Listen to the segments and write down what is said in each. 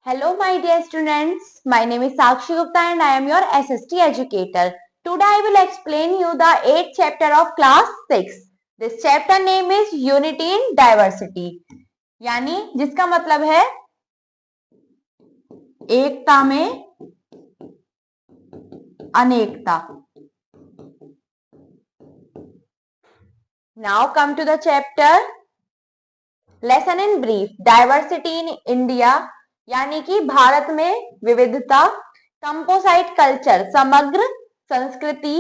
Hello, my dear students. My name is Sakshi Gupta and I am your SST educator. Today I will explain you the 8th chapter of class 6. This chapter name is Unity in Diversity. यानी जिसका मतलब है एकता में अनेकता. Now come to the chapter. Lesson in brief. Diversity in India. यानी कि भारत में विविधता, कंपोसाइट कल्चर समग्र संस्कृति,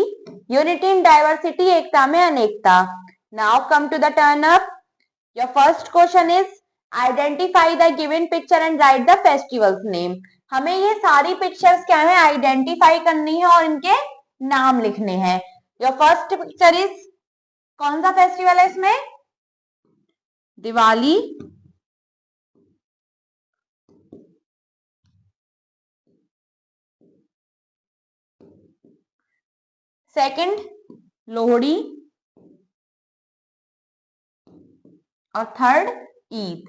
यूनिटी इन डाइवर्सिटी एकता में अनेकता. Now come to the turn up. Your first question is identify the given picture and write the festivals name. हमें ये सारी पिक्चर्स क्या है आइडेंटिफाई करनी है और इनके नाम लिखने हैं. योर फर्स्ट पिक्चर इज कौन सा फेस्टिवल है इसमें? दिवाली. सेकंड लोहड़ी और third Eid.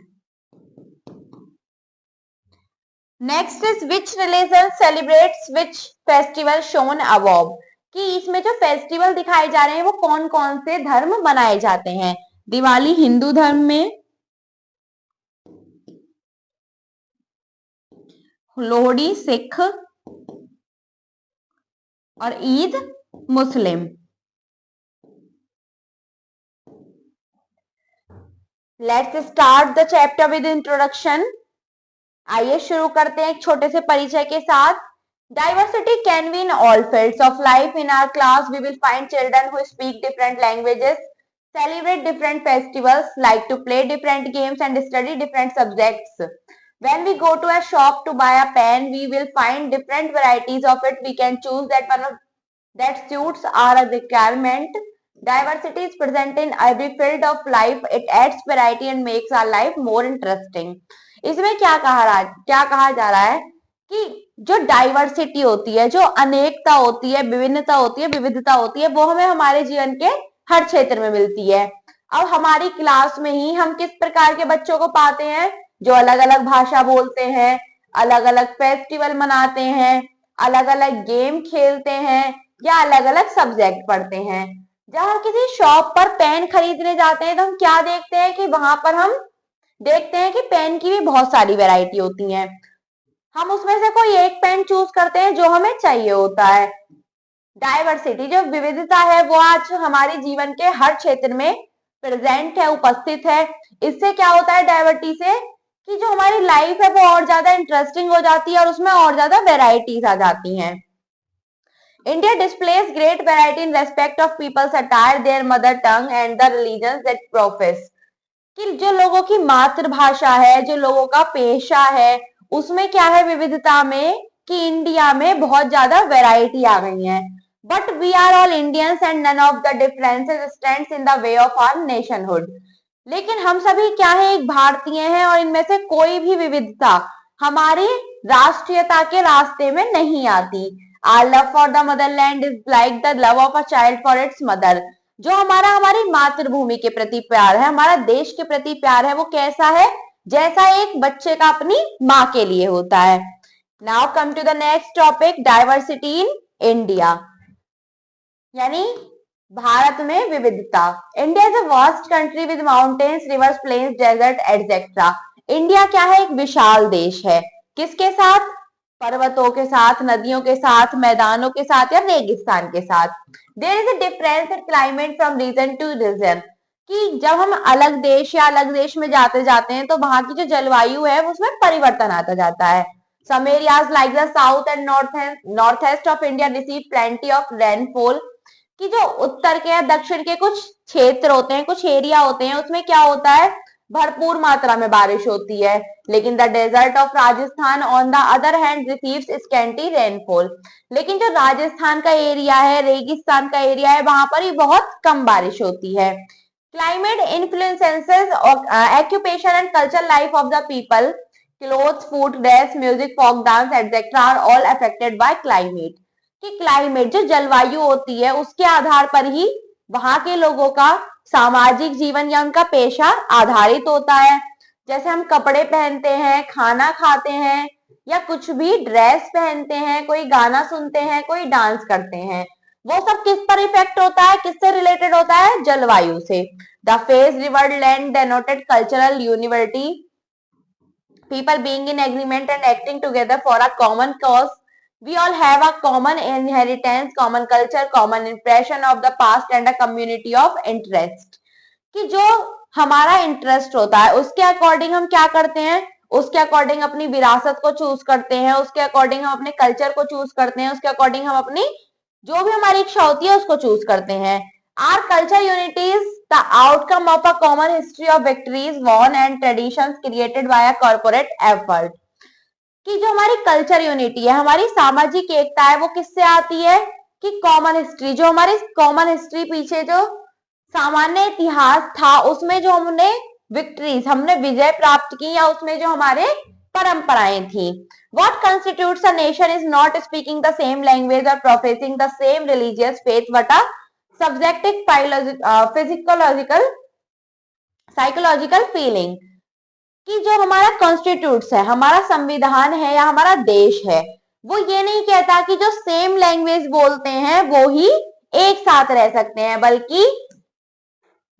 Next is which religion celebrates which festival shown above. कि इसमें जो फेस्टिवल दिखाए जा रहे हैं वो कौन कौन से धर्म मनाए जाते हैं. दिवाली हिंदू धर्म में, लोहड़ी सिख और Eid Muslim. Let's start the chapter with introduction. आइए शुरू करते हैं एक छोटे से परिचय के साथ. Diversity can be in all fields of life. In our class we will find children who speak different languages, celebrate different festivals, like to play different games and study different subjects. When we go to a shop to buy a pen, we will find different varieties of it. We can choose that one that suits our requirement. Diversity is present in every field of life. It adds variety and makes our life more interesting. इसमें क्या कहा जा रहा है कि जो diversity होती है, जो अनेकता होती है, विभिन्नता होती है, विविधता होती है, वो हमें हमारे जीवन के हर क्षेत्र में मिलती है. अब हमारी क्लास में ही हम किस प्रकार के बच्चों को पाते हैं जो अलग अलग भाषा बोलते हैं, अलग अलग फेस्टिवल मनाते हैं, अलग अलग गेम खेलते हैं या अलग अलग सब्जेक्ट पढ़ते हैं. जब हम किसी शॉप पर पेन खरीदने जाते हैं तो हम क्या देखते हैं कि वहां पर हम देखते हैं कि पेन की भी बहुत सारी वैरायटी होती है. हम उसमें से कोई एक पेन चूज करते हैं जो हमें चाहिए होता है. डाइवर्सिटी जो विविधता है वो आज हमारे जीवन के हर क्षेत्र में प्रेजेंट है, उपस्थित है. इससे क्या होता है डाइवर्सिटी से कि जो हमारी लाइफ है वो और ज्यादा इंटरेस्टिंग हो जाती है और उसमें और ज्यादा वेराइटीज आ जाती हैं. India displays great variety in respect of peoples attire, their mother tongue and the religion that profess. कि जो लोगों की मातृभाषा है, जो लोगों का पेशा है, उसमें क्या है विविधता में कि इंडिया में बहुत ज्यादा वेराइटी आ गई है. But we are all Indians and none of the differences stands in the way of our nationhood. लेकिन हम सभी क्या है एक भारतीय हैं और इनमें से कोई भी विविधता हमारी राष्ट्रीयता के रास्ते में नहीं आती. Our love for the motherland is like the love of a child for its mother. जो हमारी मातृभूमि के प्रति प्यार है, हमारा देश के प्रति प्यार है, वो कैसा है जैसा एक बच्चे का अपनी माँ के लिए होता है. Now come to the next topic, diversity in India. यानी भारत में विविधता. India is a vast country with mountains, rivers, plains, desert etcetera. India क्या है एक विशाल देश है. किसके साथ? पर्वतों के साथ, नदियों के साथ, मैदानों के साथ या रेगिस्तान के साथ. There is a difference in climate from region to region. कि जब हम अलग देश या अलग देश में जाते हैं तो वहां की जो जलवायु है उसमें परिवर्तन आता जाता है. Some areas like the south and northeast of India receive plenty of rainfall. कि जो उत्तर के या दक्षिण के कुछ क्षेत्र होते हैं, कुछ एरिया होते हैं, उसमें क्या होता है भरपूर मात्रा में बारिश होती है. लेकिन the desert of Rajasthan on the other hand receives scanty rainfall. लेकिन जो राजस्थान का एरिया है, रेगिस्तान का एरिया है, वहां पर ही बहुत कम बारिश होती है. Climate influences occupation and cultural life of the people. Clothes, food, dress, music, folk dance etcetera are all affected by climate. कि क्लाइमेट जो जलवायु होती है उसके आधार पर ही वहां के लोगों का सामाजिक जीवन या उनका पेशा आधारित होता है. जैसे हम कपड़े पहनते हैं, खाना खाते हैं, या कुछ भी ड्रेस पहनते हैं, कोई गाना सुनते हैं, कोई डांस करते हैं, वो सब किस पर इफेक्ट होता है, किससे रिलेटेड होता है, जलवायु से। The phase revered land denoted cultural university, people being in agreement and acting together for a common cause. We all have a common inheritance, common culture, common impression of the past and a community of interest. कि जो हमारा interest होता है उसके according हम क्या करते हैं, उसके अकॉर्डिंग अपनी विरासत को चूज करते हैं, उसके अकॉर्डिंग हम अपने कल्चर को चूज करते हैं, उसके अकॉर्डिंग हम अपनी जो भी हमारी इच्छा होती है उसको चूज करते हैं। Our culture unities the outcome of a common history of victories won and traditions created by a corporate effort. कि जो हमारी कल्चर यूनिटी है, हमारी सामाजिक एकता है, वो किससे आती है कि कॉमन हिस्ट्री, जो हमारी कॉमन हिस्ट्री पीछे जो सामान्य इतिहास था उसमें जो हमने विक्ट्रीज, हमने विजय प्राप्त की, या उसमें जो हमारे परंपराएं थी। What constitutes a nation is not speaking the same language or professing the same religious faith, but a subjective physiological psychological feeling। कि जो हमारा कॉन्स्टिट्यूट्स है, हमारा संविधान है या हमारा देश है, वो ये नहीं कहता कि जो सेम लैंग्वेज बोलते हैं वो ही एक साथ रह सकते हैं, बल्कि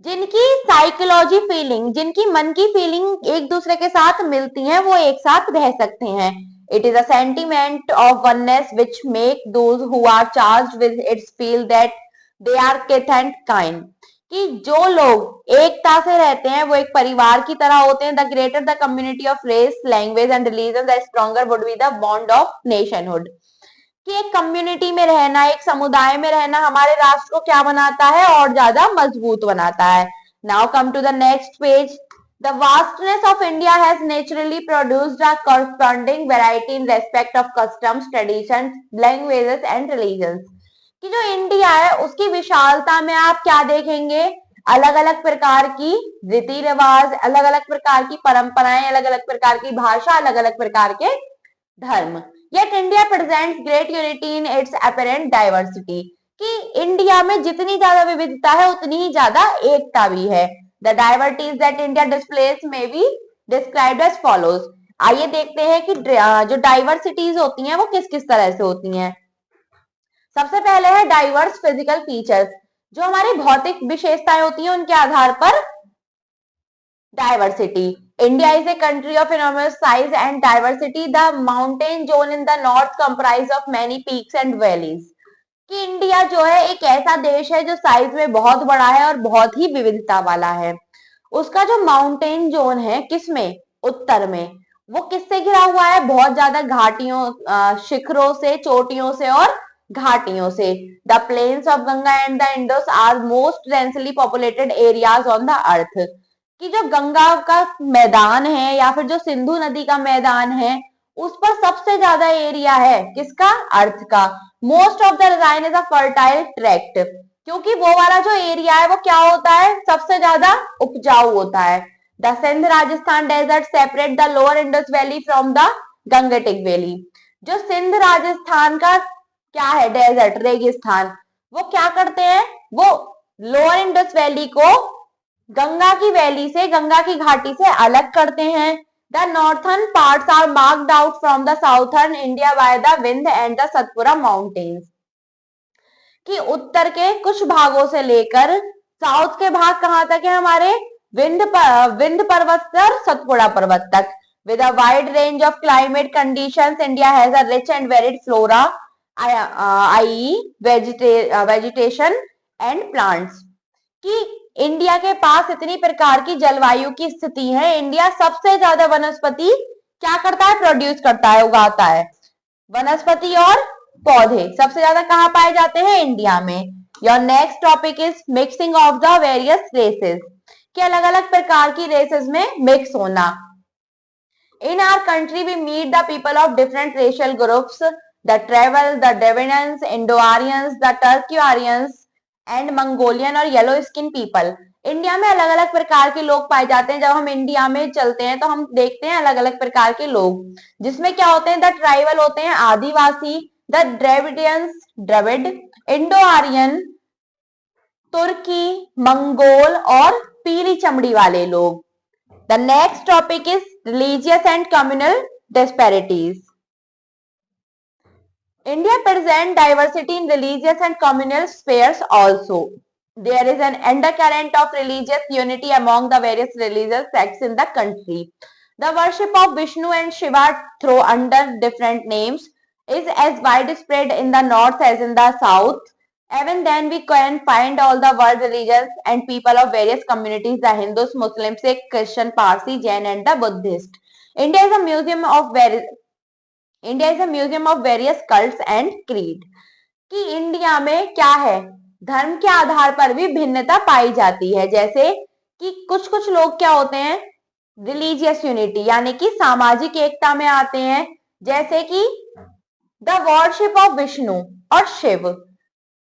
जिनकी साइकोलॉजी फीलिंग, जिनकी मन की फीलिंग एक दूसरे के साथ मिलती हैं, वो एक साथ रह सकते हैं। It is a sentiment of oneness which make those who are charged with its feel that they are kith and kind. कि जो लोग एकता से रहते हैं वो एक परिवार की तरह होते हैं। The greater the community of race, language and religion, the stronger would be the bond of nationhood. कि एक कम्युनिटी में रहना, एक समुदाय में रहना हमारे राष्ट्र को क्या बनाता है, और ज्यादा मजबूत बनाता है। Now come to the next page. The vastness of India has naturally produced a corresponding variety in respect of customs, traditions, languages and religions. कि जो इंडिया है उसकी विशालता में आप क्या देखेंगे, अलग अलग प्रकार की रीति रिवाज, अलग अलग प्रकार की परंपराएं, अलग अलग प्रकार की भाषा, अलग अलग प्रकार के धर्म। Yet India presents great unity in its apparent diversity। कि इंडिया में जितनी ज्यादा विविधता है उतनी ही ज्यादा एकता भी है। The diversities that India displays may be described as follows। आइए देखते हैं कि जो डाइवर्सिटीज होती हैं वो किस किस तरह से होती हैं। सबसे पहले है डाइवर्स फिजिकल फीचर्स। जो हमारी भौतिक विशेषताएं होती हैं उनके आधार पर diversity. India is a country of enormous size and diversity. The mountain zone in the north comprise of many peaks and valleys। कि इंडिया जो है एक ऐसा देश है जो साइज में बहुत बड़ा है और बहुत ही विविधता वाला है। उसका जो माउंटेन जोन है, किसमें, उत्तर में, वो किससे घिरा हुआ है, बहुत ज्यादा घाटियों, शिखरों से, चोटियों से और घाटियों से। The plains of Ganga and the Indus are most densely populated areas on the earth. कि जो गंगा का मैदान है या फिर जो सिंधु नदी का मैदान है उस पर सबसे ज्यादा एरिया है किसका, अर्थ का। Most of the resign is a fertile tract. क्योंकि वो वाला जो एरिया है वो क्या होता है, सबसे ज्यादा उपजाऊ होता है। The Sindh Rajasthan desert separate the lower Indus valley from the Gangetic valley. जो सिंध राजस्थान का क्या है, डेजर्ट, रेगिस्तान, वो क्या करते हैं, वो लोअर इंडस वैली को गंगा की वैली से, गंगा की घाटी से अलग करते हैं। The northern parts are marked out from the southern India by the Vindhya and the Satpura mountains. कि उत्तर के कुछ भागों से लेकर साउथ के भाग कहां तक है हमारे, विंध्य पर्वत और सतपुड़ा पर्वत तक। With a wide range of climate conditions, India has a rich and varied flora, I vegetation and plants. कि इंडिया के पास इतनी प्रकार की जलवायु की स्थिति है, इंडिया सबसे ज्यादा वनस्पति क्या करता है, प्रोड्यूस करता है, उगाता है। वनस्पति और पौधे सबसे ज्यादा कहां पाए जाते हैं, इंडिया में। Your next topic is mixing of the various races. कि अलग अलग प्रकार की रेसेस में मिक्स होना। In our country we meet the people of different racial groups, the tribal, the Dravidians, Indo Aryans, the Turkey Aryans and Mongolian और yellow skin people. India में अलग अलग प्रकार के लोग पाए जाते हैं। जब हम इंडिया में चलते हैं तो हम देखते हैं अलग अलग प्रकार के लोग, जिसमें क्या होते हैं, द ट्राइबल होते हैं आदिवासी, द द्रविडियंस द्रविड, इंडो आर्यन तुर्की, मंगोल और पीली चमड़ी वाले लोग। The next topic is religious and communal disparities. India presents diversity in religious and communal spheres also. There is an undercurrent of religious unity among the various religious sects in the country. The worship of Vishnu and Shiva through under different names is as widespread in the north as in the south. Even then we can find all the world religions and people of various communities, the Hindus, Muslims, Sikh, Christian, Parsi, Jain and the Buddhist. India is a museum of various cults and creed कि India में क्या है, धर्म के आधार पर भी भिन्नता पाई जाती है। जैसे कि कुछ कुछ लोग क्या होते हैं, रिलीजियस यूनिटी यानी कि सामाजिक एकता में आते हैं। जैसे कि द वर्शिप ऑफ विष्णु और शिव,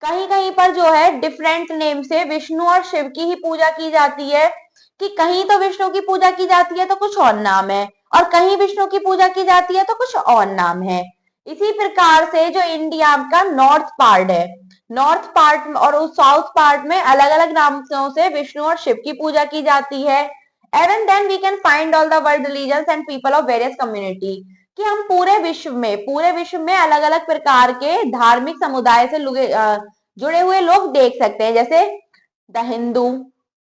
कहीं कहीं पर जो है डिफरेंट नेम से विष्णु और शिव की ही पूजा की जाती है, कि कहीं तो विष्णु की पूजा की जाती है तो कुछ और नाम है, और कहीं विष्णु की पूजा की जाती है तो कुछ और नाम है। इसी प्रकार से जो इंडिया का नॉर्थ पार्ट है, नॉर्थ पार्ट और उस साउथ पार्ट में अलग अलग नामों से विष्णु और शिव की पूजा की जाती है। Even then we can find all the world religions and people of various community, कि हम पूरे विश्व में अलग अलग प्रकार के धार्मिक समुदाय से जुड़े हुए लोग देख सकते हैं। जैसे द हिंदू,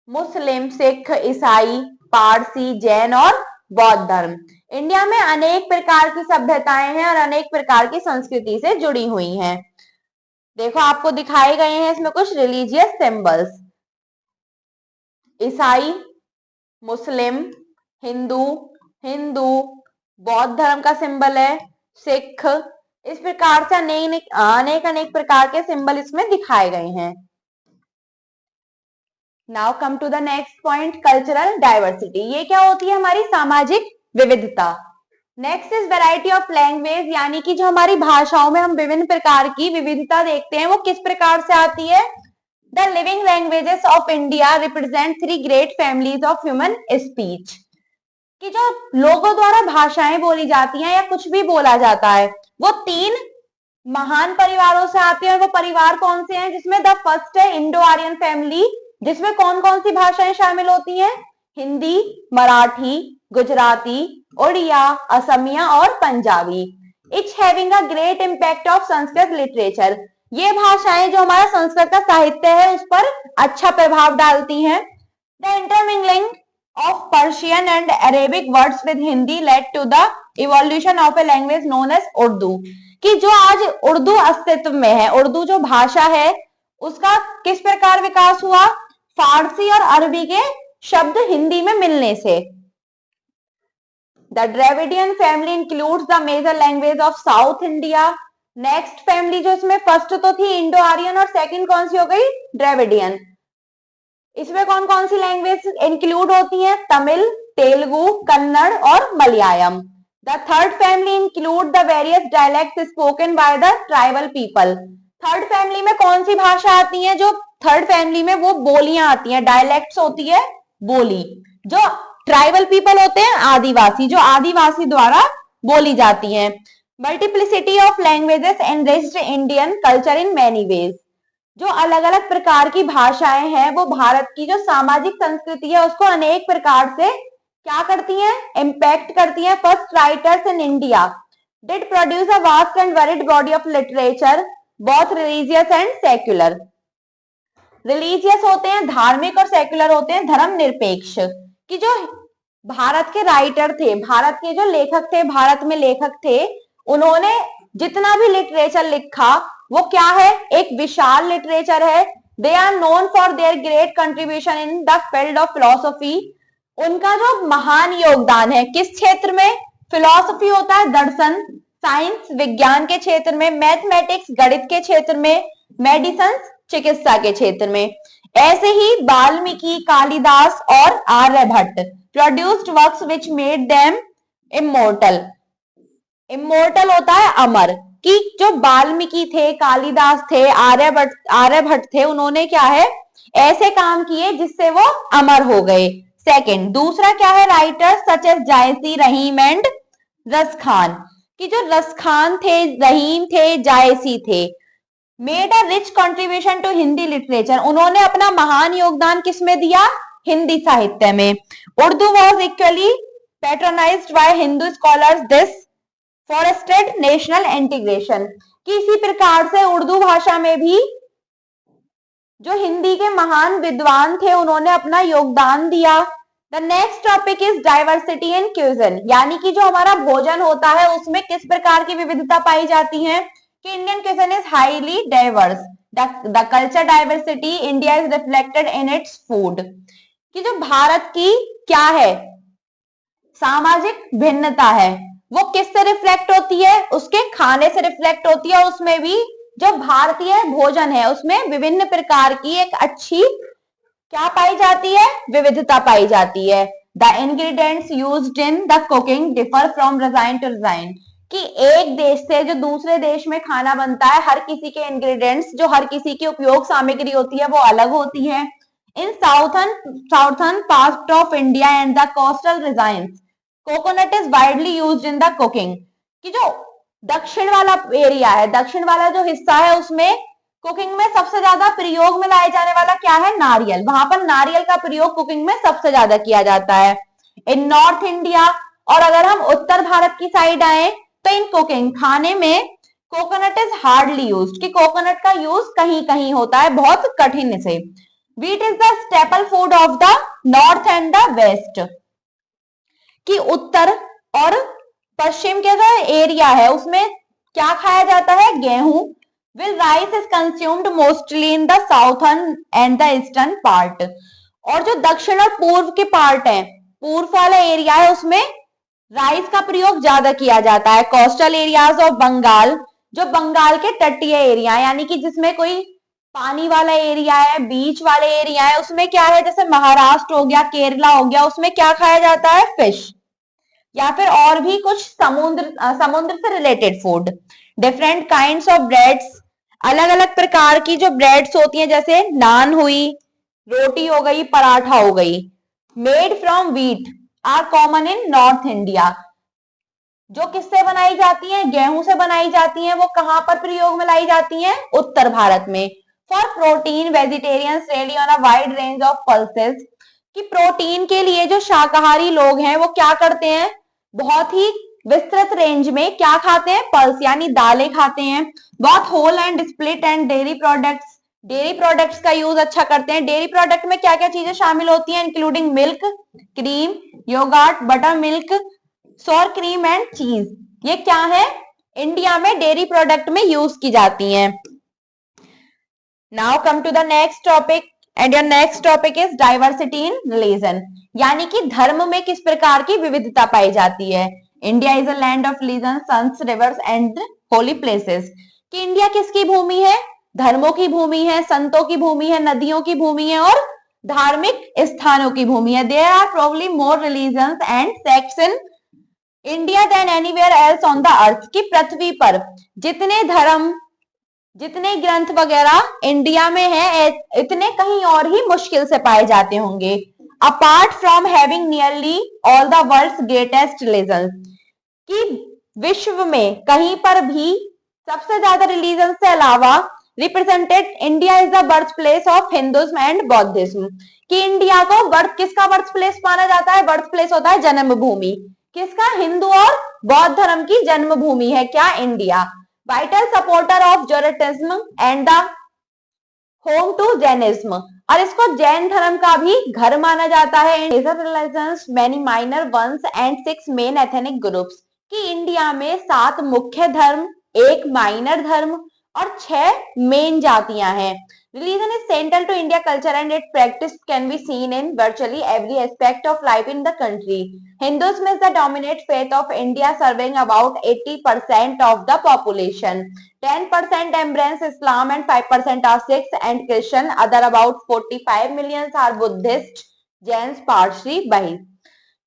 मुस्लिम, सिख, ईसाई, पारसी, जैन और बौद्ध धर्म। इंडिया में अनेक प्रकार की सभ्यताएं हैं और अनेक प्रकार की संस्कृति से जुड़ी हुई हैं। देखो आपको दिखाए गए हैं इसमें कुछ रिलीजियस सिंबल्स, ईसाई, मुस्लिम, हिंदू, बौद्ध धर्म का सिंबल है, सिख, इस प्रकार से अनेक प्रकार के सिंबल इसमें दिखाए गए हैं। Now come to the next point, cultural diversity. ये क्या होती है, हमारी सामाजिक विविधता। Next is variety of language, यानी कि जो हमारी भाषाओं में हम विभिन्न प्रकार की विविधता देखते हैं वो किस प्रकार से आती है। The living languages of India represent 3 great families of human speech, कि जो लोगों द्वारा भाषाएं बोली जाती हैं या कुछ भी बोला जाता है वो 3 महान परिवारों से आते हैं। और वो परिवार कौन से हैं, जिसमें द फर्स्ट है इंडो आर्यन फैमिली, जिसमें कौन कौन सी भाषाएं शामिल होती हैं, हिंदी, मराठी, गुजराती, उड़िया, असमिया और Punjabi. Etch having a great impact of Sanskrit literature, ये भाषाएं जो हमारा संस्कृत का साहित्य है उस पर अच्छा प्रभाव डालती हैं। The intermingling of Persian and Arabic words with Hindi led to the evolution of a language known as Urdu, कि जो आज उर्दू अस्तित्व में है, उर्दू जो भाषा है उसका किस प्रकार विकास हुआ, फारसी और अरबी के शब्द हिंदी में मिलने से। The Dravidian family includes the major language of South India. Next family जो इसमें फर्स्ट तो थी इंडो आर्यन और सेकंड कौन सी हो गई, द्रविडियन। इसमें कौन कौन सी लैंग्वेज इंक्लूड होती हैं, तमिल, तेलुगु, कन्नड़ और Malayalam. The third family include the various dialects spoken by the tribal people. Third family में कौन सी भाषा आती है, जो थर्ड फैमिली में वो बोलियां आती हैं, डायलेक्ट्स होती है बोली, जो ट्राइबल पीपल होते हैं आदिवासी, जो आदिवासी द्वारा बोली जाती हैं। Multiplicity of languages enriched Indian culture in many ways, जो अलग अलग प्रकार की भाषाएं हैं वो भारत की जो सामाजिक संस्कृति है उसको अनेक प्रकार से क्या करती हैं, इम्पैक्ट करती हैं। First writers in India did produce a vast and varied body of literature both religious and secular. Religious होते हैं धार्मिक और सेक्युलर होते हैं धर्म निरपेक्ष, कि जो भारत के राइटर थे, भारत के जो लेखक थे, भारत में लेखक थे, उन्होंने जितना भी लिटरेचर लिखा वो क्या है, एक विशाल लिटरेचर है। They are known for their great contribution in the field of philosophy, उनका जो महान योगदान है किस क्षेत्र में, फिलोसफी होता है दर्शन, साइंस विज्ञान के क्षेत्र में, मैथमेटिक्स गणित के क्षेत्र में, मेडिसिन चिकित्सा के क्षेत्र में। ऐसे ही वाल्मीकि, कालिदास और Aryabhatta produced works which made them immortal. Immortal होता है अमर, कि जो वाल्मीकि थे, कालिदास थे, आर्यभट्ट थे, उन्होंने क्या है ऐसे काम किए जिससे वो अमर हो गए। सेकंड, दूसरा क्या है, writers such as Jayasi, Rahim and Raskhan, कि जो रसखान थे, रहीम थे, जायसी थे, made a rich contribution to Hindi literature, उन्होंने अपना महान योगदान किसमें दिया, हिंदी साहित्य में। Urdu was equally patronised by Hindu scholars thus फॉर स्टेट नेशनल इंटीग्रेशन। किसी प्रकार से उर्दू भाषा में भी जो हिंदी के महान विद्वान थे उन्होंने अपना योगदान दिया। The next topic is diversity in cuisine, यानी कि जो हमारा भोजन होता है उसमें किस प्रकार की विविधता पाई जाती है कि Indian cuisine is highly diverse. The culture diversity India is reflected in its food, कि जो भारत की क्या है सामाजिक भिन्नता है वो किससे रिफ्लेक्ट होती है, उसके खाने से रिफ्लेक्ट होती है। उसमें भी जो भारतीय भोजन है उसमें विभिन्न प्रकार की एक अच्छी क्या पाई जाती है, विविधता पाई जाती है। The ingredients used in the cooking differ from region to region, कि एक देश से जो दूसरे देश में खाना बनता है हर किसी के इंग्रेडिएंट्स जो हर किसी की उपयोग सामग्री होती है वो अलग होती है। In southern part of India and the coastal regions coconut is widely used in the cooking, कि जो दक्षिण वाला एरिया है, दक्षिण वाला जो हिस्सा है उसमें कुकिंग में सबसे ज्यादा प्रयोग में लाए जाने वाला क्या है, नारियल। वहां पर नारियल का प्रयोग कुकिंग में सबसे ज्यादा किया जाता है। इन नॉर्थ इंडिया, और अगर हम उत्तर भारत की साइड आए तो इन कुकिंग खाने में कोकोनट इज हार्डली यूज्ड, कि कोकोनट का यूज कहीं कहीं होता है बहुत कठिन से। Wheat is the staple food of the north and the west, कि उत्तर और पश्चिम के जो एरिया है उसमें क्या खाया जाता है, गेहूं। Will rice is consumed mostly in the southern and the eastern part, और जो दक्षिण और पूर्व के पार्ट है, पूर्व वाला एरिया है उसमें राइस का प्रयोग ज्यादा किया जाता है। कोस्टल एरियाज ऑफ बंगाल, जो बंगाल के तटीय एरिया यानी कि जिसमें कोई पानी वाला एरिया है, बीच वाले एरिया है, उसमें क्या है, जैसे महाराष्ट्र हो गया, केरला हो गया, उसमें क्या खाया जाता है, फिश या फिर और भी कुछ समुद्र से related food. Different kinds of breads, अलग अलग प्रकार की जो ब्रेड्स होती हैं, जैसे नान हुई, रोटी हो गई, पराठा हो गई, made from wheat are common in North India, जो किससे बनाई जाती हैं, गेहूं से बनाई जाती हैं। वो कहां पर प्रयोग में लाई जाती हैं, उत्तर भारत में। For protein vegetarians ready on a wide range of pulses, कि प्रोटीन के लिए जो शाकाहारी लोग हैं वो क्या करते हैं, बहुत ही विस्तृत रेंज में क्या खाते हैं, पल्स यानी दालें खाते हैं। बहुत whole and split and dairy products का यूज अच्छा करते हैं। डेयरी प्रोडक्ट में क्या क्या चीजें शामिल होती हैं, including milk, cream, yogurt, buttermilk, sour cream and cheese, ये क्या है, इंडिया में डेयरी प्रोडक्ट में यूज की जाती हैं। Now come to the next topic, and your next topic is diversity in religion, यानी कि धर्म में किस प्रकार की विविधता पाई जाती है। India is a land of religion, sons, rivers and holy places, कि इंडिया किसकी भूमि है, धर्मों की भूमि है, संतों की भूमि है, नदियों की भूमि है और धार्मिक स्थानों की भूमि है। There are probably more religions and sects in India than anywhere else on the earth, की पृथ्वी पर जितने धर्म, जितने ग्रंथ वगैरह इंडिया में है इतने कहीं और ही मुश्किल से पाए जाते होंगे। Apart from having nearly all the world's greatest religion, कि विश्व में कहीं पर भी सबसे ज्यादा रिलीजन से अलावा represented India is the birth place of Hinduism and बौद्धिज्म, कि इंडिया को किसका बर्थ प्लेस माना जाता है, बर्थ प्लेस होता है जन्मभूमि किसका, हिंदू और बौद्ध धर्म की जन्मभूमि है क्या, India. Vital supporter of Jainism and the home to Jainism, और इसको जैन धर्म का भी घर माना जाता है। Religions many minor ones and 6 main ethnic groups, कि इंडिया में 7 मुख्य धर्म, 1 माइनर धर्म और 6 मेन जातियां हैं। Religion is central to India culture and its practice can be seen in virtually every aspect of life in the country. Hinduism is the dominant faith of India, serving about 80% of the population. 10% embrace Islam and 5% are Sikhs and Christian. Other about 45 million are Buddhist, Jains, Parsi, Bahai.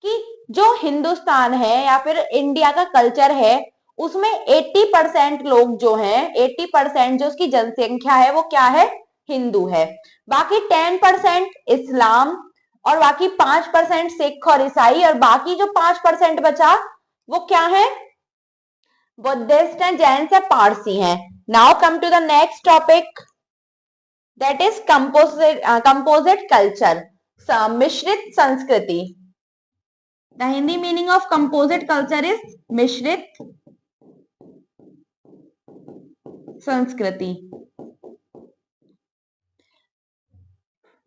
कि जो हिंदुस्तान है या फिर India का culture है उसमें 80% लोग जो हैं, 80% जो उसकी जनसंख्या है वो क्या है, हिंदू है। बाकी 10% इस्लाम और बाकी 5% सिख और ईसाई, और बाकी जो 5% बचा वो क्या है, बुद्धिस्ट हैं, जैन से पारसी हैं। Now come to the next topic, that is composite culture, मिश्रित संस्कृति। The Hindi meaning of composite culture is मिश्रित संस्कृति।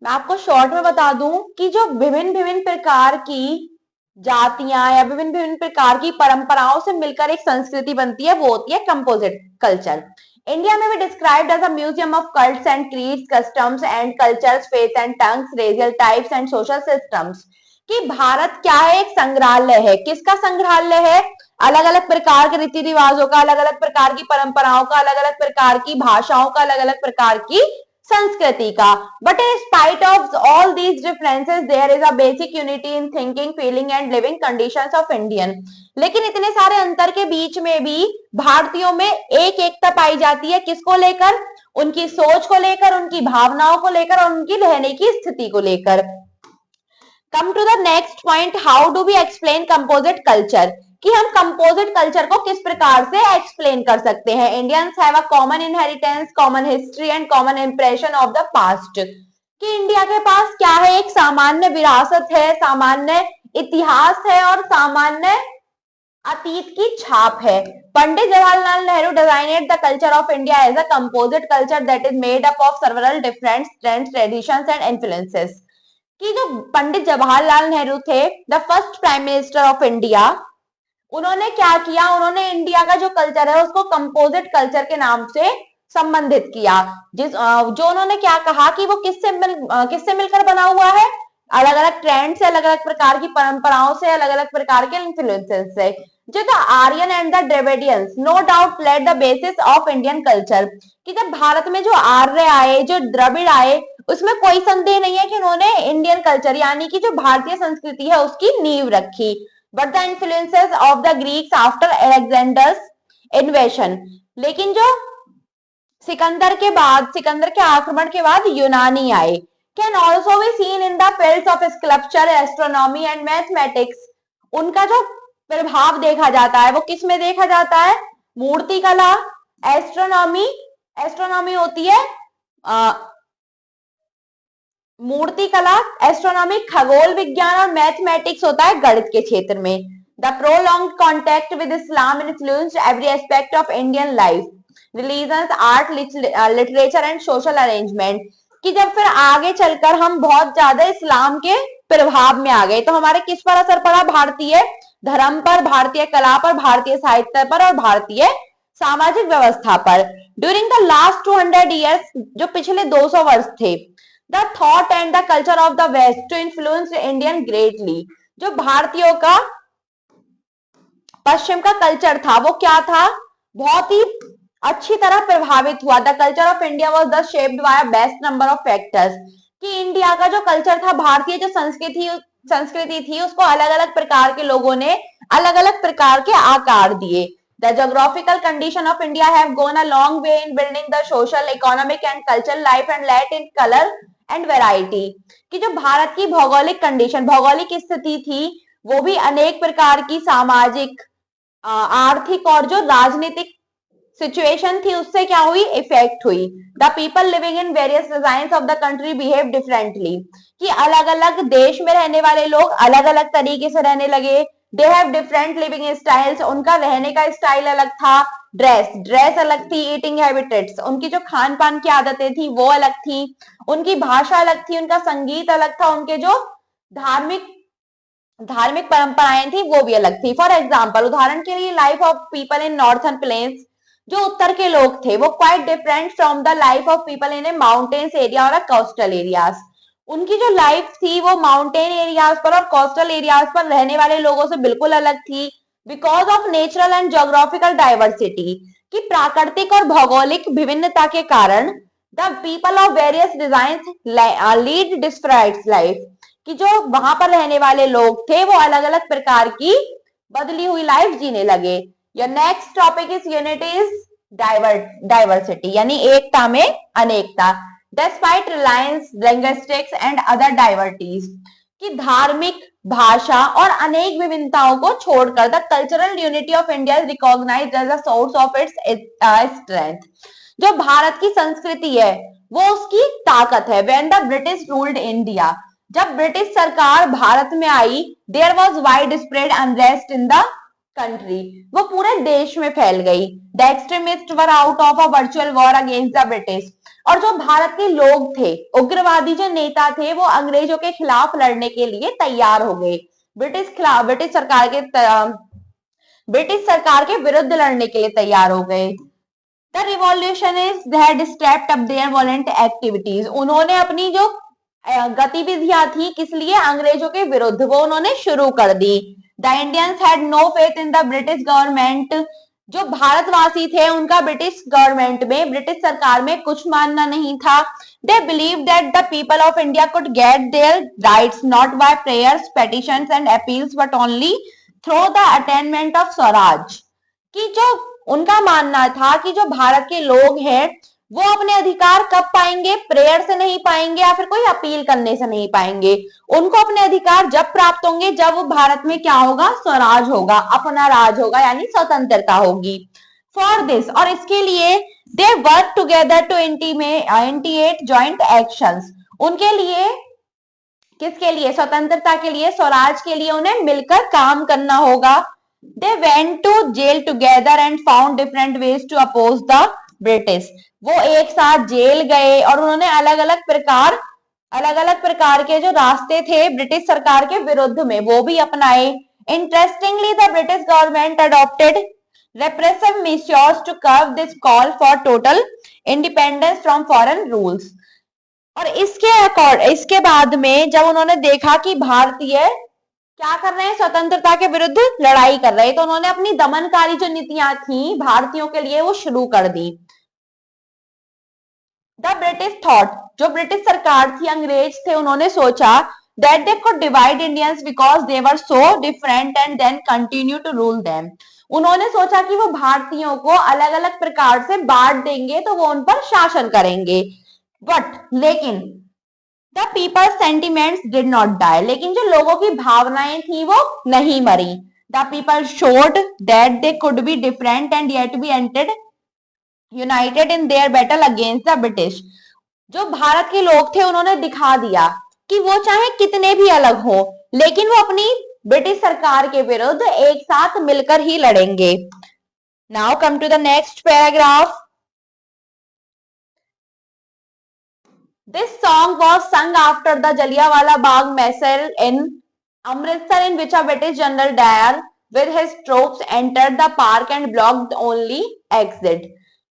मैं आपको शॉर्ट में बता दूं कि जो विभिन्न विभिन्न प्रकार की जातियां या विभिन्न विभिन्न प्रकार की परंपराओं से मिलकर एक संस्कृति बनती है, वो होती है कंपोजिट कल्चर। इंडिया में भी described as a museum of cults and creeds, customs and cultures, faith and tongues, racial types and social systems. कि भारत क्या है, एक संग्रहालय है। किसका संग्रहालय है? अलग अलग प्रकार के रीति रिवाजों का, अलग अलग प्रकार की परंपराओं का, अलग अलग प्रकार की भाषाओं का, अलग अलग प्रकार की संस्कृति का। But in spite of all these differences there is a basic unity in thinking, feeling and living conditions of Indian। लेकिन इतने सारे अंतर के बीच में भी भारतीयों में एक एकता पाई जाती है। किसको लेकर? उनकी सोच को लेकर, उनकी भावनाओं को लेकर और उनकी रहने की स्थिति को लेकर। Come to the next point, how do we explain composite culture. कि हम कंपोजिट कल्चर को किस प्रकार से एक्सप्लेन कर सकते हैं। Indians have a common inheritance, common history and common impression of the past. कि इंडिया के पास क्या है, एक सामान्य विरासत है, सामान्य इतिहास है और सामान्य अतीत की छाप है। Pandit Jawaharlal Nehru designed the culture of India as a composite culture that is made up of several different trends, traditions and influences. कि जो पंडित जवाहरलाल नेहरू थे, the first prime minister of India, उन्होंने क्या किया, उन्होंने इंडिया का जो कल्चर है उसको कंपोजिट कल्चर के नाम से संबंधित किया। जो उन्होंने क्या कहा कि वो किससे मिलकर बना हुआ है? अलग अलग ट्रेंड से, अलग अलग प्रकार की परंपराओं से, अलग अलग प्रकार के इन्फ्लुएंसेस से। जो the Aryan and the Dravidians no doubt laid the basis of Indian culture. कि जब भारत में जो आर्य आए, जो द्रविड़ आए, उसमें कोई संदेह नहीं है कि उन्होंने इंडियन कल्चर यानी कि जो भारतीय संस्कृति है उसकी नींव रखी। But the influences of the Greeks after Alexander's इन्वेशन। लेकिन जो सिकंदर के आक्रमण के बाद यूनानी आए। Can also be seen in the fields of sculpture, astronomy and mathematics. उनका जो प्रभाव देखा जाता है वो किस में देखा जाता है? मूर्ति कला, एस्ट्रोनॉमी, एस्ट्रोनॉमी होती है मूर्ति कला, एस्ट्रोनॉमी खगोल विज्ञान और मैथमेटिक्स होता है गणित के क्षेत्र में। The prolonged contact with Islam influenced every aspect of Indian life, religion, art, literature and social arrangement. कि जब फिर आगे चलकर हम बहुत ज्यादा इस्लाम के प्रभाव में आ गए तो हमारे किस पर असर पड़ा? भारतीय धर्म पर, भारतीय कला पर, भारतीय साहित्य पर और भारतीय सामाजिक व्यवस्था पर। ड्यूरिंग द लास्ट 200 ईयर्स, जो पिछले 200 वर्ष थे, the thought and the culture of the west to influence Indian greatly. जो भारतीयों का पश्चिम का कल्चर था वो क्या था? बहुत ही अच्छी तरह प्रभावित हुआ। The culture of India was the shaped by best number of factors. कि इंडिया का जो कल्चर था, भारतीय जो संस्कृति थी, उसको अलग अलग प्रकार के लोगों ने अलग अलग प्रकार के आकार दिए। The geographical condition of India have gone a long way in building the social, economic and cultural life and let in color and variety। कि जो भारत की भौगोलिक कंडीशन, भौगोलिक स्थिति थी, वो भी अनेक प्रकार की सामाजिक, आर्थिक और जो राजनीतिक सिचुएशन थी उससे क्या हुई? इफेक्ट हुई। The people living in various design of the country behave differently. कि अलग अलग देश में रहने वाले लोग अलग अलग तरीके से रहने लगे। They have different living styles, उनका रहने का स्टाइल अलग था। ड्रेस अलग थी। ईटिंग हैबिटेट्स, उनकी जो खान पान की आदतें थी वो अलग थी। उनकी भाषा अलग थी, उनका संगीत अलग था, उनके जो धार्मिक परंपराएं थी वो भी अलग थी। फॉर एग्जाम्पल, उदाहरण के लिए, life of people in northern plains, जो उत्तर के लोग थे वो quite different from the life of people in a mountains area और कोस्टल एरियाज। उनकी जो लाइफ थी वो माउंटेन एरियाज पर और कोस्टल एरियाज पर रहने वाले लोगों से बिल्कुल अलग थी। Because of natural and geographical diversity, की प्राकृतिक और भौगोलिक विभिन्नता के कारण, the people of various design lead disparate life, कि जो वहां पर रहने वाले लोग थे वो अलग अलग प्रकार की बदली हुई लाइफ जीने लगे। Your next topic is unity is diversity, यानी एकता में अनेकता। Despite religions, linguistics and other diversities, कि धार्मिक, भाषा और अनेक विभिन्नताओं को छोड़कर the cultural unity of India is recognised as the source of its strength. जो भारत की संस्कृति है वो उसकी ताकत है। When the British ruled India, जब ब्रिटिश सरकार भारत में आई, there was widespread unrest in the country, वो पूरे देश में फैल गई। The extremist were out of a virtual war against the British, और जो भारत के लोग थे, उग्रवादी जो नेता थे, वो अंग्रेजों के खिलाफ लड़ने के लिए तैयार हो गए। ब्रिटिश सरकार के विरुद्ध लड़ने के लिए तैयार हो गए। The revolutionists had stepped up their violent activities, उन्होंने अपनी जो गतिविधियां थी किस लिए, अंग्रेजों के विरुद्ध, वो उन्होंने शुरू कर दी। The Indians had no faith in the British government, जो भारतवासी थे उनका ब्रिटिश गवर्नमेंट में, ब्रिटिश सरकार में कुछ मानना नहीं था। They believe that the people of India could get their rights not by prayers, petitions and appeals but only through the attainment of swaraj, कि जो उनका मानना था कि जो भारत के लोग हैं वो अपने अधिकार कब पाएंगे, प्रेयर से नहीं पाएंगे या फिर कोई अपील करने से नहीं पाएंगे। उनको अपने अधिकार जब प्राप्त होंगे जब वो भारत में क्या होगा, स्वराज होगा, अपना राज होगा, यानी स्वतंत्रता होगी। फॉर दिस, और इसके लिए they work together to intimate joint actions, उनके लिए, किसके लिए, स्वतंत्रता के लिए, स्वराज के लिए उन्हें मिलकर काम करना होगा। They went to jail together and found different ways to oppose the British, वो एक साथ जेल गए और उन्होंने अलग अलग प्रकार के जो रास्ते थे ब्रिटिश सरकार के विरुद्ध में वो भी अपनाए। Interestingly the British government adopted repressive measures to curb this call for total independence from foreign rules, और इसके बाद में जब उन्होंने देखा कि भारतीय क्या कर रहे हैं, स्वतंत्रता के विरुद्ध लड़ाई कर रहे हैं, तो उन्होंने अपनी दमनकारी जो नीतियां थी भारतीयों के लिए वो शुरू कर दी। द ब्रिटिश थॉट, जो ब्रिटिश सरकार थी, अंग्रेज थे, उन्होंने सोचा that they could divide Indians because they were so different and then continue to rule them, उन्होंने सोचा कि वो भारतीयों को अलग अलग प्रकार से बांट देंगे तो वो उन पर शासन करेंगे। लेकिन the people sentiments did not die, लेकिन जो लोगों की भावनाएं थी वो नहीं मरी। The people showed that they could be different and yet be एंटेड united in their battle against the British, जो भारत के लोग थे उन्होंने दिखा दिया कि वो चाहे कितने भी अलग हो लेकिन वो अपनी ब्रिटिश सरकार के विरुद्ध एक साथ मिलकर ही लड़ेंगे। Now come to the next paragraph. This song was sung after the Jallianwala Bagh massacre in Amritsar, in which a British General Dyer with his troops entered the park and blocked the only exit,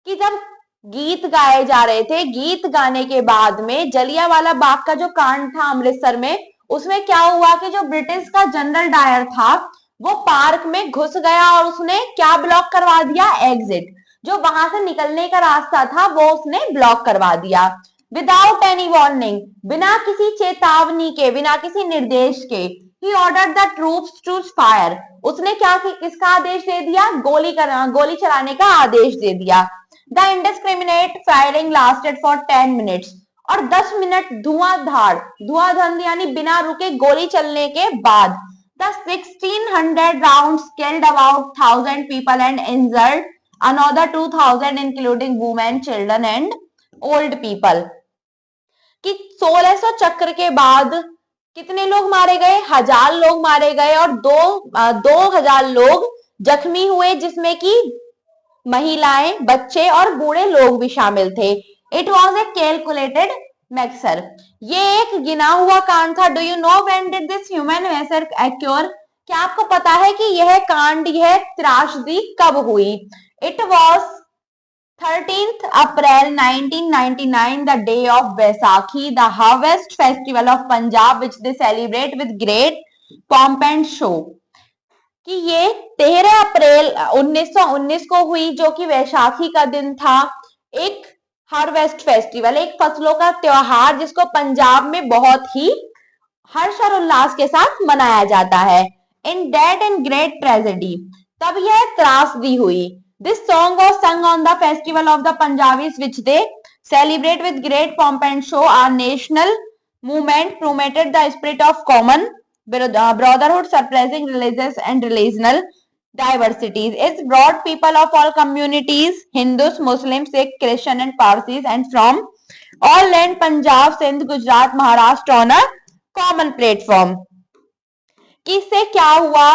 कि जब गीत गाए जा रहे थे, गीत गाने के बाद में जलियांवाला बाग का जो कांड था अमृतसर में, उसमें क्या हुआ कि जो ब्रिटिश का जनरल डायर था वो पार्क में घुस गया और उसने क्या ब्लॉक करवा दिया, एग्जिट, जो वहां से निकलने का रास्ता था वो उसने ब्लॉक करवा दिया। विदाउट एनी वार्निंग, बिना किसी चेतावनी के, बिना किसी निर्देश के, he ordered the troops to fire, उसने क्या किसका आदेश दे दिया, गोली चलाने का आदेश दे दिया। The indiscriminate firing lasted for 10 minutes, और 10 मिनट धुआंधार यानी बिना रुके गोली चलने के बाद the 1600 rounds killed about 1000 people and injured another 2000 including women, children and old people, कि 1600 चक्र के बाद कितने लोग मारे गए, 1000 लोग मारे गए और 2000 लोग जख्मी हुए, जिसमें कि महिलाएं, बच्चे और बूढ़े लोग भी शामिल थे। It was a calculated Maxar, ये एक गिना हुआ कांड था। Do you know when did this human masher accrue, क्या आपको पता है कि यह कांड, यह त्रासदी कब हुई? It was 13th April 1999, the day of Baisakhi, the harvest festival of Punjab, which they celebrate with great pomp and show, कि ये 13 अप्रैल 1919 को हुई, जो कि वैशाखी का दिन था। एक हार्वेस्ट फेस्टिवल, एक फसलों का त्योहार, जिसको पंजाब में बहुत ही हर्ष और उल्लास के साथ मनाया जाता है। इन डेट एंड ग्रेट ट्रेजेडी, तब यह त्रासदी हुई। This song was sung on the festival of the Punjabis, which they celebrate with great pomp and show. Our national movement promoted the spirit of common brotherhood, suppressing religious and relational diversities. It brought people of all communities, Hindus, Muslims, Sikh, Christian and Parsis, and from all land, Punjab, Sindh, Gujarat, Maharashtra, on a common platform. कि इससे क्या हुआ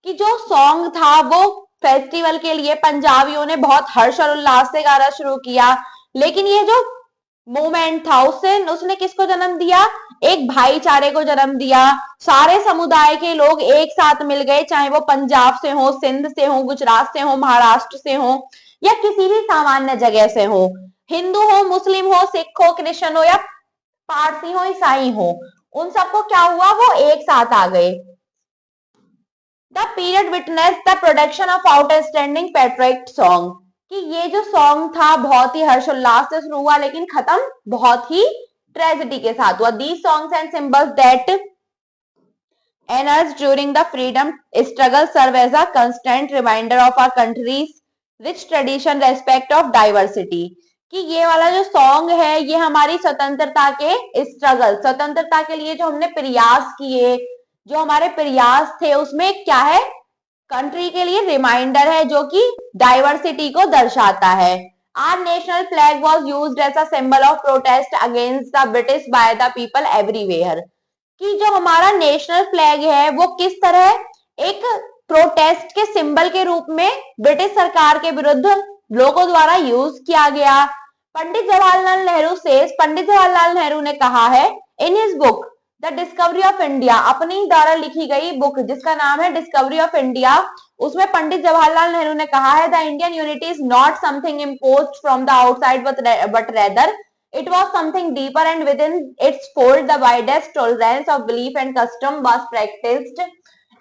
कि जो song था वो festival के लिए पंजाबियों ने बहुत हर्ष और उल्लास से गाना शुरू किया, लेकिन ये जो मूवमेंट था उसने किसको जन्म दिया? एक भाईचारे को जन्म दिया। सारे समुदाय के लोग एक साथ मिल गए, चाहे वो पंजाब से हो, सिंध से हो, गुजरात से हो, महाराष्ट्र से हो या किसी भी सामान्य जगह से हो, हिंदू हो, मुस्लिम हो, सिख हो, क्रिश्चियन हो या पारसी हो, ईसाई हो, उन सबको क्या हुआ? वो एक साथ आ गए। The period witness the production of outstanding patriot song, कि ये जो सॉन्ग था बहुत ही हर्षोल्लास से शुरू हुआ लेकिन खत्म बहुत ही ट्रेजेडी के साथ हुआ। These songs and symbols that emerged during the freedom struggle serve as a constant reminder of our country's rich tradition respect of diversity, कि ये वाला जो सॉन्ग है ये हमारी स्वतंत्रता के स्ट्रगल, स्वतंत्रता के लिए जो हमने प्रयास किए, जो हमारे प्रयास थे उसमें क्या है? कंट्री के लिए रिमाइंडर है जो कि डाइवर्सिटी को दर्शाता है। Our national flag was used as a symbol of protest against the British by the people everywhere, कि जो हमारा नेशनल फ्लैग है वो किस तरह एक प्रोटेस्ट के सिंबल के रूप में ब्रिटिश सरकार के विरुद्ध लोगों द्वारा यूज किया गया। पंडित जवाहरलाल नेहरू से पंडित जवाहरलाल नेहरू ने कहा है in his book the discovery of India, अपनी द्वारा लिखी गई बुक जिसका नाम है डिस्कवरी ऑफ इंडिया, उसमें पंडित जवाहरलाल नेहरू ने कहा है the Indian unity is not something imposed from the outside but rather it was something deeper, and within its fold the widest tolerance of belief and custom was practiced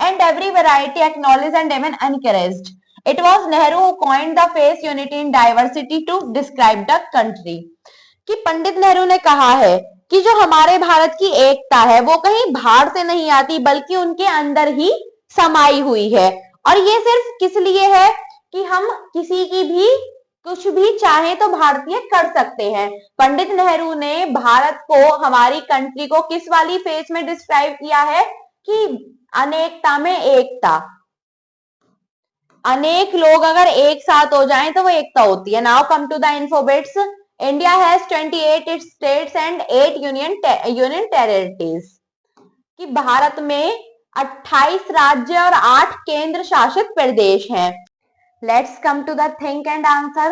and every variety acknowledged and even encouraged. It was Nehru who coined the phrase unity in diversity to describe the country, कि पंडित नेहरू ने कहा है कि जो हमारे भारत की एकता है वो कहीं बाहर से नहीं आती बल्कि उनके अंदर ही समाई हुई है, और ये सिर्फ किस लिए है? कि हम किसी की भी कुछ भी चाहे तो भारतीय कर सकते हैं। पंडित नेहरू ने भारत को, हमारी कंट्री को किस वाली फेज में डिस्क्राइब किया है? कि अनेकता में एकता, अनेक लोग अगर एक साथ हो जाएं तो वो एकता होती है। Now come to the infobits. India has 28 its states and 8 union territories, कि भारत में 28 राज्य और 8 केंद्र शासित प्रदेश हैं। Let's come to the think and answer.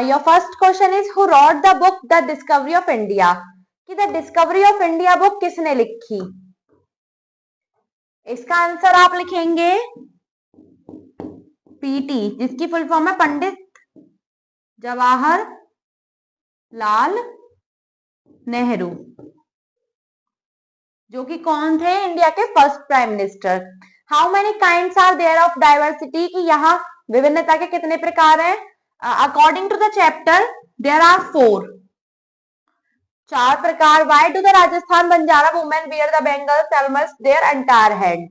Your first question is who wrote the book The Discovery of India? कि The Discovery of India book किसने लिखी? इसका आंसर आप लिखेंगे पीटी, जिसकी फुल फॉर्म है पंडित जवाहर लाल नेहरू, जो कि कौन थे? इंडिया के first prime minister. How many kinds are there of diversity, कि यहाँ विभिन्नता के कितने प्रकार हैं? According to the chapter there are 4, 4 प्रकार। Why do the Rajasthan Banjara women wear the bangles almost their entire head,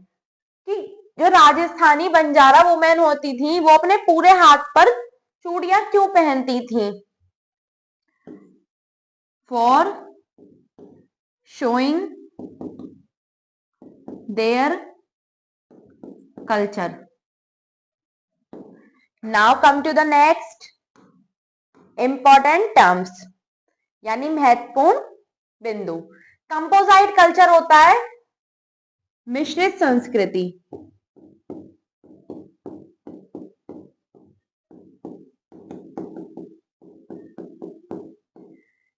कि जो राजस्थानी बंजारा वुमेन होती थी वो अपने पूरे हाथ पर चूड़ियां क्यों पहनती थी? For showing their culture. Now come to the next important terms, यानी महत्वपूर्ण बिंदु। कंपोजाइट कल्चर होता है मिश्रित संस्कृति।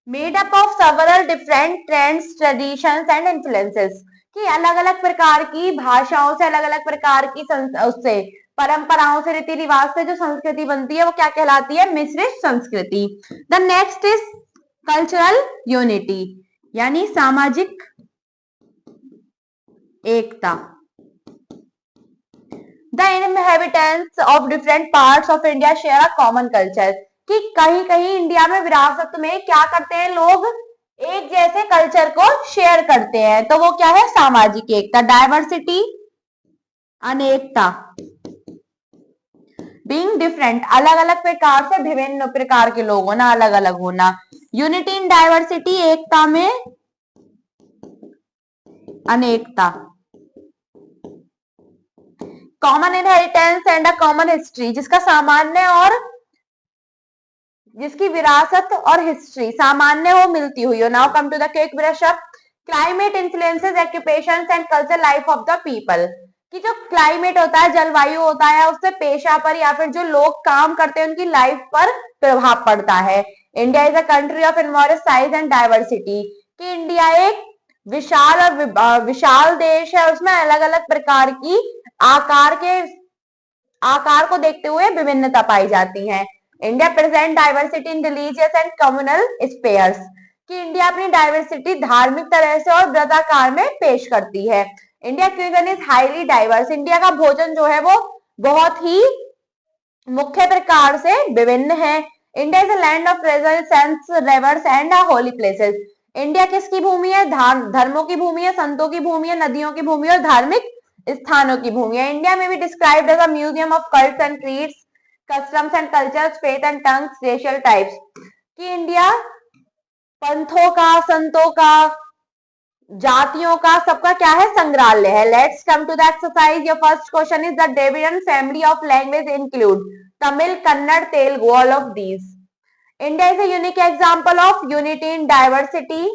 Made up of several different trends, traditions and influences, कि अलग अलग प्रकार की भाषाओं से, अलग अलग प्रकार की उससे परंपराओं से, रीति रिवाज से जो संस्कृति बनती है वो क्या कहलाती है? मिश्रित संस्कृति। The next is cultural unity, यानी सामाजिक एकता। The inhabitants of different parts of India share a common culture, कि कहीं कहीं इंडिया में विरासत में क्या करते हैं लोग? एक जैसे कल्चर को शेयर करते हैं, तो वो क्या है? सामाजिक एकता। डाइवर्सिटी अनेकता, बीइंग डिफरेंट अलग अलग प्रकार से, विभिन्न प्रकार के लोग होना, अलग अलग होना। यूनिटी इन डाइवर्सिटी एकता में अनेकता। Common inheritance and a common history, जिसका सामान्य और जिसकी विरासत और हिस्ट्री सामान्य हो, मिलती हुई हो। Now come to the quick brush up. Climate influences occupations and culture life of the people, कि जो क्लाइमेट होता है, जलवायु होता है, उससे पेशा पर या फिर जो लोग काम करते हैं उनकी लाइफ पर प्रभाव पड़ता है। India is a country of enormous size and diversity, कि इंडिया एक विशाल और विशाल देश है, उसमें अलग अलग प्रकार की आकार के आकार को देखते हुए विभिन्नता पाई जाती है। India present diversity in religious and communal spheres, कि इंडिया अपनी डाइवर्सिटी धार्मिक तरह से और वृत्ताकार में पेश करती है। India cuisine is highly diverse, India का भोजन जो है वो बहुत ही मुख्य प्रकार से विभिन्न है। India is a land of razors rivers and holy places, India किसकी भूमि है? धर्मों की भूमि है, संतों की भूमि है, नदियों की भूमि है और धार्मिक स्थानों की भूमि है। इंडिया में भी described as a museum of cults and creeds, customs and cultures, faith and tongues, racial types, कि इंडिया पंथों का, संतों का, जातियों का, सबका क्या है? संग्रहालय है। Let's come to the exercise. Your first question is the division family of language include Tamil, Kannada, Telugu, all of these. India is a unique example of unity in diversity.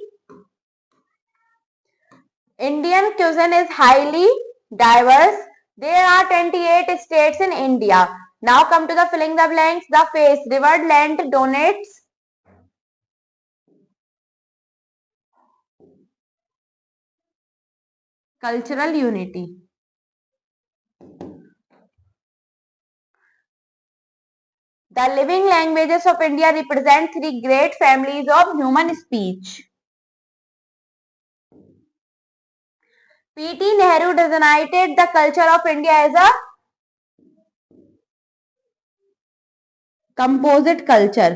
Indian cuisine is highly diverse. There are 28 states in India. Now come to the filling the blanks. The face, river, land, donates. Cultural unity. The living languages of India represent three great families of human speech. P.T. Nehru designated the culture of India as a composite culture.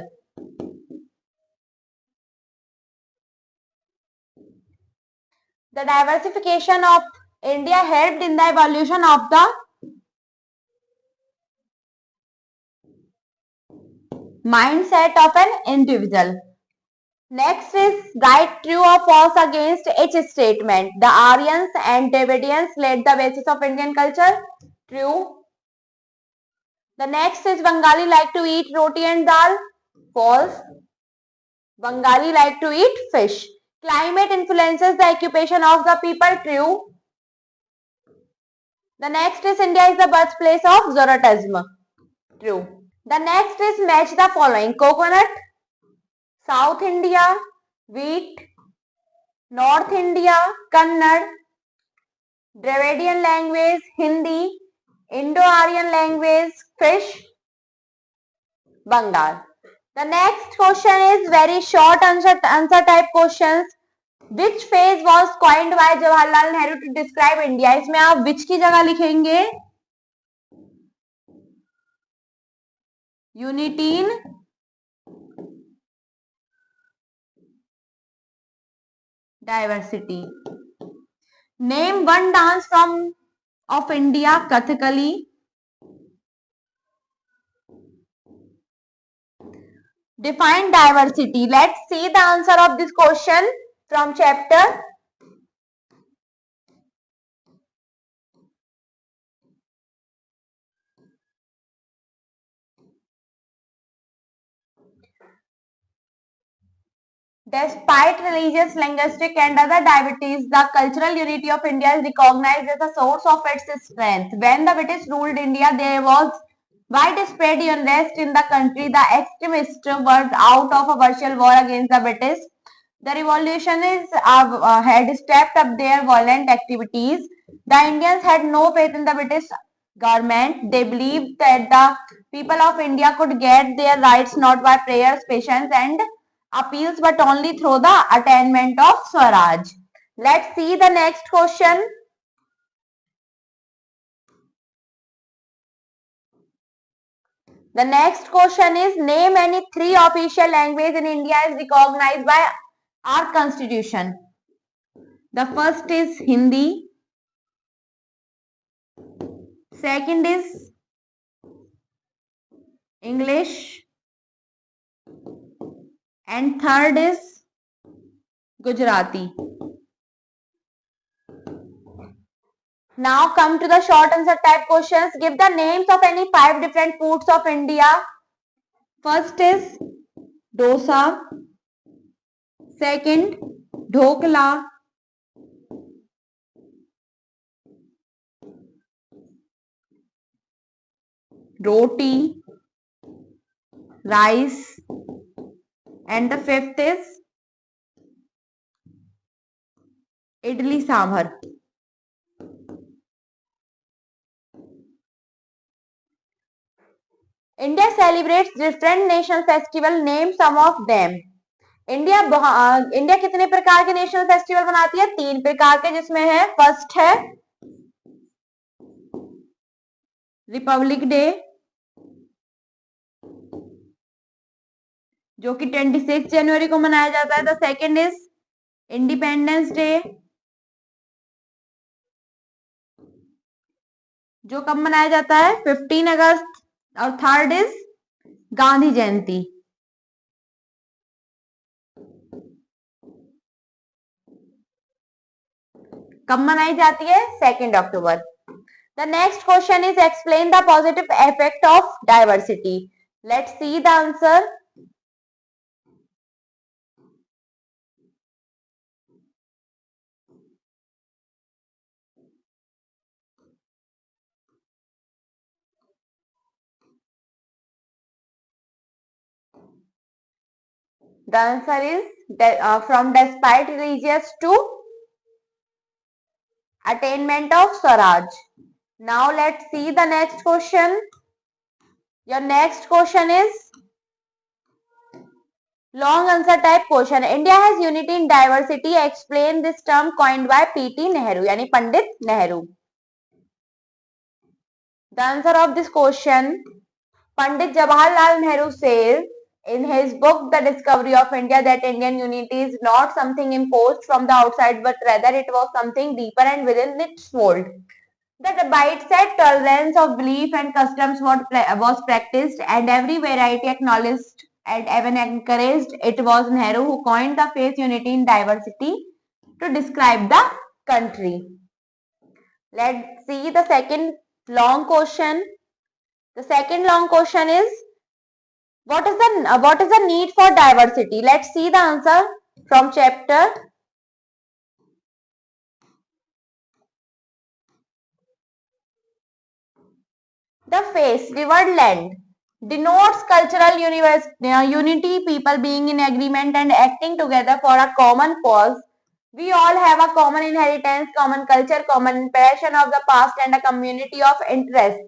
The diversification of India helped in the evolution of the mindset of an individual. Next is write true or false against each statement. The Aryans and Dravidians laid the basis of Indian culture. True. The next is Bengali like to eat roti and dal. False. Bengali like to eat fish. Climate influences the occupation of the people. True. The next is India is the birthplace of Zoroastrianism. True. The next is match the following. Coconut, South India, wheat, North India, Kannada, Dravidian language, Hindi, Indo-Aryan language, fish, Bengal. The next question is very short answer type questions. Which phrase was coined by Jawaharlal Nehru to describe India? इसमें आप which की जगह लिखेंगे unity in diversity. Name one dance from of India. Kathakali. Define diversity. Let's see the answer of this question from chapter. Despite religious, linguistic and other diversities, the cultural unity of India is recognized as a source of its strength. When the British ruled India, there was widespread unrest in the country. The extremists were out of a virtual war against the British. The revolutionists had stepped up their violent activities. The Indians had no faith in the British government. They believed that the people of India could get their rights not by prayers, patience and appeals but only through the attainment of Swaraj. Let's see the next question. The next question is name any three official languages in India is recognized by our constitution. The first is Hindi. Second is English. And third is Gujarati. Now come to the short answer type questions. Give the names of any 5 different foods of India. First is dosa. Second, dhokla. roti, rice, and the fifth is idli sambar. India celebrates different national festival. Name some of them. India कितने प्रकार के national festival मनाती है? 3 प्रकार के, जिसमें है first है रिपब्लिक डे, जो कि 26 जनवरी को मनाया जाता है। The second is independence day, जो कब मनाया जाता है? 15 अगस्त। और थर्ड इज गांधी जयंती। कब मनाई जाती है? 2 अक्टूबर। The next question is explain the positive effect of diversity. Let's see the answer. The answer is from despite religious to attainment of Swaraj. Now let's see the next question. Your next question is long answer type question. India has unity in diversity. Explain this term coined by P.T. Nehru, यानी Pandit Nehru. The answer of this question, Pandit Jawaharlal Nehru says in his book The Discovery of India that Indian unity is not something imposed from the outside, but rather it was something deeper and within its mold. The bite-set tolerance of belief and customs was practiced, and every variety acknowledged and even encouraged. It was Nehru who coined the phrase unity in diversity to describe the country. Let's see the second long question. The second long question is what is the need for diversity? Let's see the answer from chapter. The face, the word land, denotes cultural unity, people being in agreement and acting together for a common cause. We all have a common inheritance, common culture, common impression of the past, and a community of interest.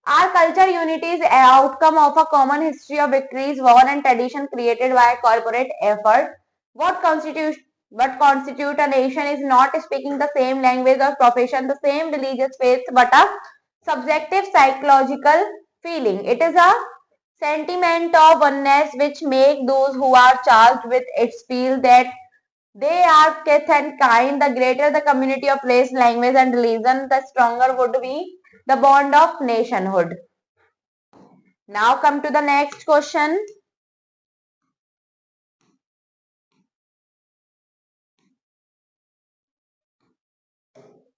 Our culture unity is an outcome of a common history of victories, war, and tradition created by corporate effort. What constitutes a nation is not speaking the same language or profession, the same religious faith, but a subjective psychological feeling. It is a sentiment of oneness which make those who are charged with it feel that they are kith and kind. The greater the community of race, language, and religion, the stronger would be the bond of nationhood. Now come to the next question.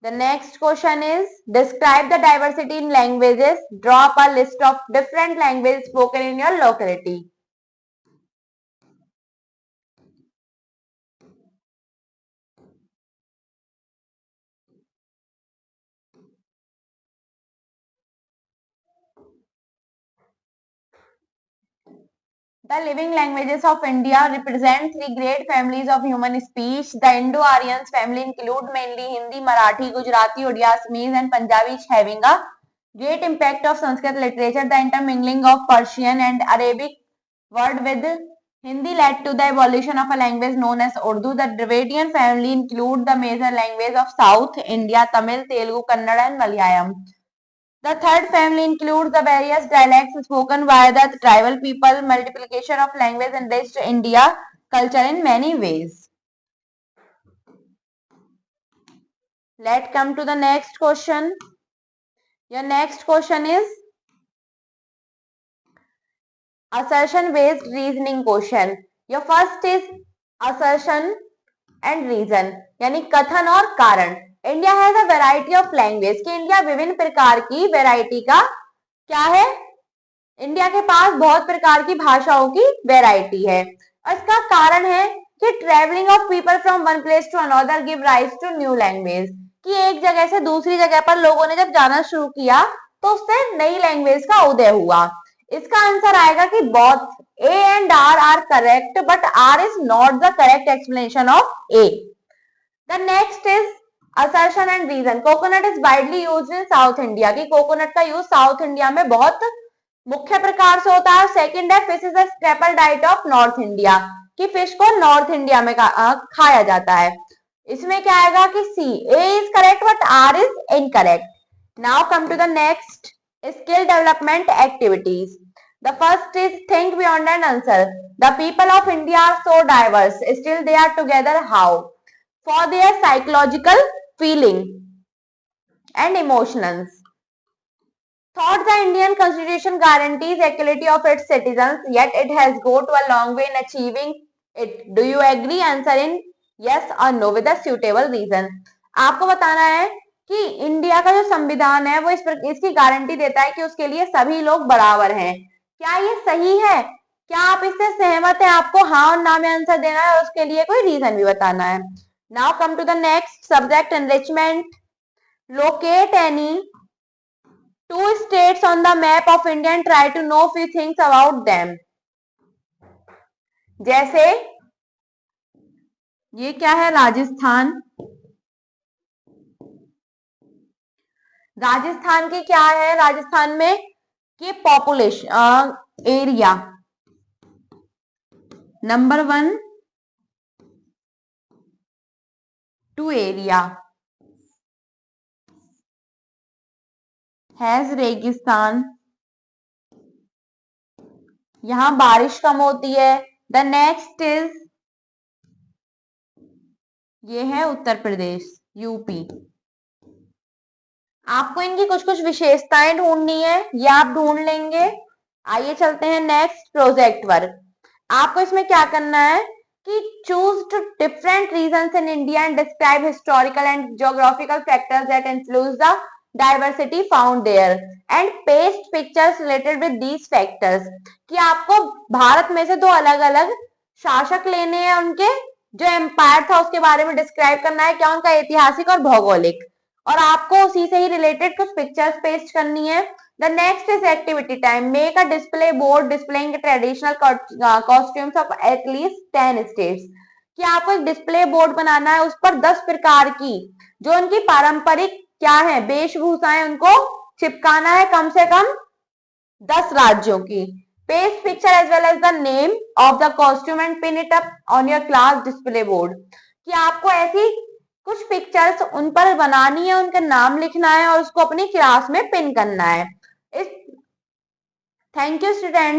The next question is describe the diversity in languages. Draw up a list of different languages spoken in your locality. The living languages of India represent 3 great families of human speech. The Indo-Aryan family include mainly Hindi, Marathi, Gujarati, Odia, Assamese, and Punjabi, having a great impact of Sanskrit literature. The intermingling of Persian and Arabic word with Hindi led to the evolution of a language known as Urdu. The Dravidian family include the major languages of South India, Tamil, Telugu, Kannada, and Malayalam. The third family includes the various dialects spoken by the tribal people. Multiplication of language enriched India culture in many ways. Let's come to the next question. Your next question is assertion based reasoning question. Your first is assertion and reason, यानी कथन और कारण. India has a variety of language, कि India विभिन्न प्रकार की variety का क्या है? इंडिया के पास बहुत प्रकार की भाषाओं की वैरायटी है. इसका कारण है कि travelling of people from one place to another give rise to new language, कि एक जगह से दूसरी जगह पर लोगों ने जब जाना शुरू किया तो उससे नई लैंग्वेज का उदय हुआ। इसका आंसर आएगा कि both A and R correct, but R is not the correct explanation of A. The next is assertion and reason. Coconut is widely used in South India, की कोकोनट का यूज साउथ इंडिया में बहुत मुख्य प्रकार से होता है। Second है fish is the staple diet of North India, कि फिश को नॉर्थ इंडिया में खाया जाता है। इसमें क्या आएगा कि C, A is correct but R is incorrect. Now come to the next, skill development activities. The first is think beyond and answer. The people of India are so diverse, still they are together. How? For their psychological feeling and emotions. Thought the Indian Constitution guarantees equality of its citizens, yet it has gone to a long way in achieving it. Do you agree? Answer in yes or no with a suitable reason. आपको बताना है कि India का जो संविधान है वो इसकी गारंटी देता है कि उसके लिए सभी लोग बराबर हैं। क्या ये सही है? क्या आप इससे सहमत हैं? आपको हाँ और ना में आंसर देना है और उसके लिए कोई रीजन भी बताना है। Now come to the next subject, enrichment. Locate any two states on the map of India and try to know few things about them. जैसे ये क्या है, राजस्थान। राजस्थान की क्या है, राजस्थान में कि population area number 1 two area has रेगिस्तान, यहां बारिश कम होती है। द नेक्स्ट इज, ये है उत्तर प्रदेश, यूपी। आपको इनकी कुछ कुछ विशेषताएं ढूंढनी है, ये आप ढूंढ लेंगे। आइए चलते हैं नेक्स्ट प्रोजेक्ट वर्क। आपको इसमें क्या करना है कि choose two different regions in India and describe historical and geographical factors that influence the diversity found there and paste pictures related with these factors. कि आपको भारत में से दो अलग अलग शासक लेने हैं, उनके जो एम्पायर था उसके बारे में डिस्क्राइब करना है, क्या उनका ऐतिहासिक और भौगोलिक, और आपको उसी से ही रिलेटेड कुछ पिक्चर्स पेस्ट करनी है। The next is activity time. Make a display board displaying traditional costumes of at least 10 states. कि आपको एक डिस्प्ले बोर्ड बनाना है, उस पर 10 प्रकार की जो उनकी पारंपरिक क्या है वेशभूषाएं, उनको चिपकाना है कम से कम 10 राज्यों की। Paste picture as well as the name of the costume and pin it up on your class display board. कि आपको ऐसी कुछ पिक्चर्स उन पर बनानी है, उनका नाम लिखना है और उसको अपनी क्लास में पिन करना है। Thank you student.